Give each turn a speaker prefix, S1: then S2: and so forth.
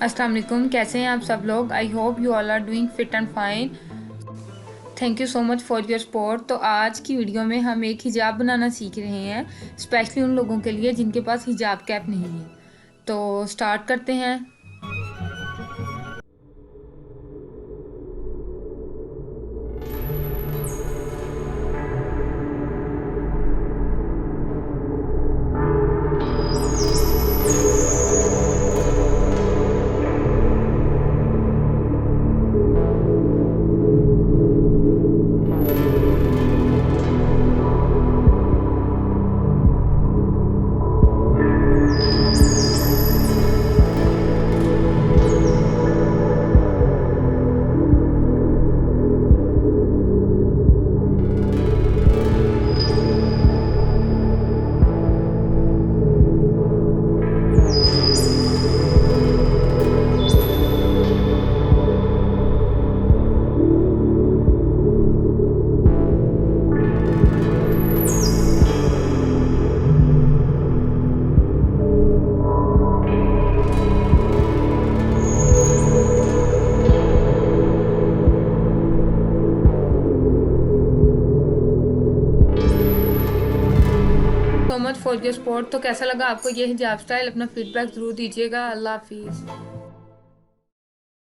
S1: अस्सलाम वालेकुम, कैसे हैं आप सब लोग। I hope you all are doing fit and fine. Thank you so much for your support. तो आज की वीडियो में हम एक हिजाब बनाना सीख रहे हैं, स्पेशली उन लोगों के लिए जिनके पास हिजाब कैप नहीं है। तो स्टार्ट करते हैं। सो मच फॉर योर सपोर्ट। तो कैसा लगा आपको ये हिजाब स्टाइल, अपना फीडबैक ज़रूर दीजिएगा। अल्लाह हाफिज़।